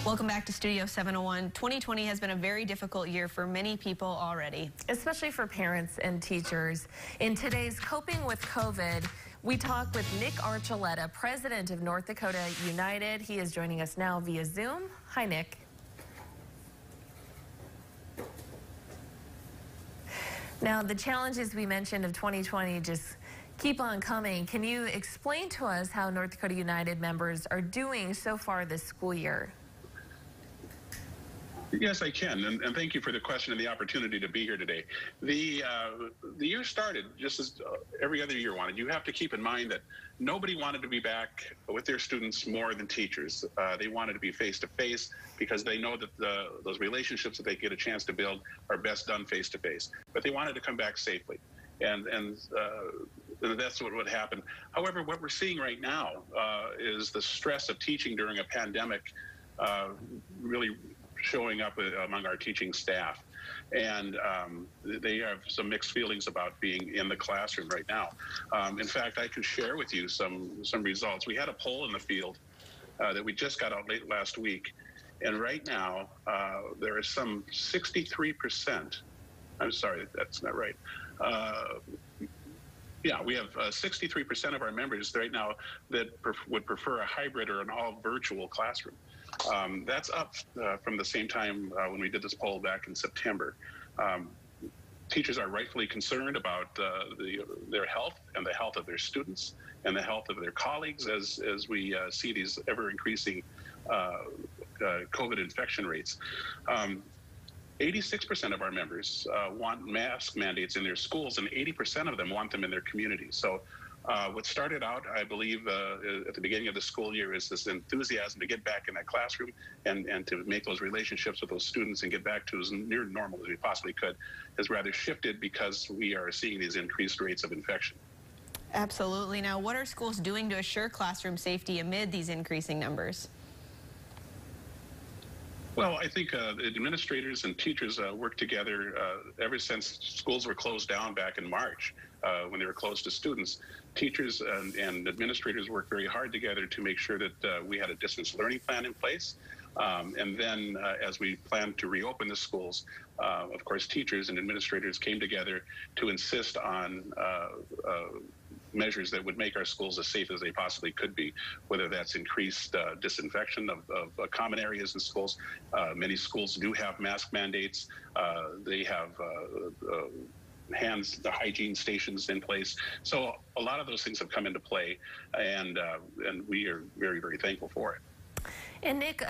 Welcome back to Studio 701. 2020 has been a very difficult year for many people already. Especially for parents and teachers. In today's Coping with COVID, we talk with Nick Archuleta, president of North Dakota United. He is joining us now via Zoom. Hi, Nick. Now, the challenges we mentioned of 2020 just keep on coming. Can you explain to us how North Dakota United members are doing so far this school year? Yes, I can, and thank you for the question and the opportunity to be here today. The year started just as every other year wanted. You have to keep in mind that nobody wanted to be back with their students more than teachers. They wanted to be face-to-face because they know that those relationships that they get a chance to build are best done face-to-face. But they wanted to come back safely, and that's what would happen. However, what we're seeing right now is the stress of teaching during a pandemic really showing up among our teaching staff, and they have some mixed feelings about being in the classroom right now. In fact, I can share with you some results. We had a poll in the field that we just got out late last week, and right now there is some 63%. I'm sorry, that's not right. Yeah, we have 63% of our members right now that would prefer a hybrid or an all virtual classroom. That's up from the same time when we did this poll back in September. Teachers are rightfully concerned about their health and the health of their students and the health of their colleagues as we see these ever increasing COVID infection rates. 86% of our members want mask mandates in their schools, and 80% of them want them in their communities. So what started out, I believe, at the beginning of the school year is this enthusiasm to get back in that classroom and to make those relationships with those students and get back to as near normal as we possibly could, has rather shifted because we are seeing these increased rates of infection. Absolutely. Now, what are schools doing to assure classroom safety amid these increasing numbers? Well, I think administrators and teachers work together ever since schools were closed down back in March when they were closed to students. Teachers and administrators worked very hard together to make sure that we had a distance learning plan in place. And then as we planned to reopen the schools, of course, teachers and administrators came together to insist on measures that would make our schools as safe as they possibly could be, whether that's increased disinfection of common areas in schools. Many schools do have mask mandates. They have the hygiene stations in place. So a lot of those things have come into play, and we are very, very thankful for it. And Nick,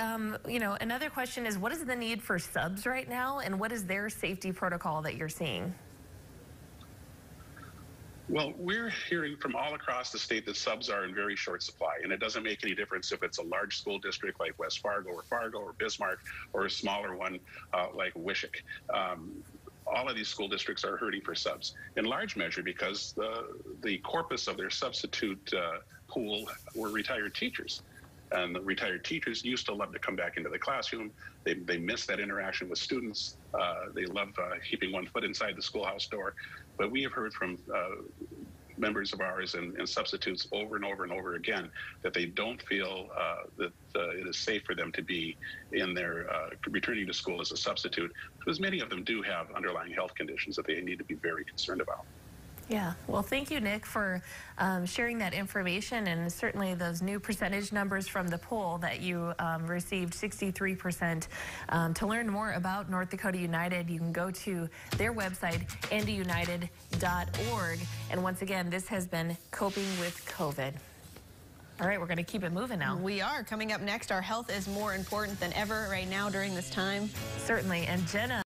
you know, another question is, what is the need for subs right now, and what is their safety protocol that you're seeing? Well, we're hearing from all across the state that subs are in very short supply, and it doesn't make any difference if it's a large school district like West Fargo or Bismarck, or a smaller one like Wishick. All of these school districts are hurting for subs, in large measure because the corpus of their substitute pool were retired teachers. And the retired teachers used to love to come back into the classroom. They miss that interaction with students. They love keeping one foot inside the schoolhouse door. But we have heard from members of ours and substitutes over and over and over again that they don't feel that it is safe for them to be in their returning to school as a substitute, because many of them do have underlying health conditions that they need to be very concerned about. Yeah, well, thank you, Nick, for sharing that information, and certainly those new percentage numbers from the poll that you received, 63%. To learn more about North Dakota United, you can go to their website, nduunited.org. And once again, this has been Coping with COVID. All right, we're going to keep it moving now. We are. Coming up next, our health is more important than ever right now during this time. Certainly, and Jenna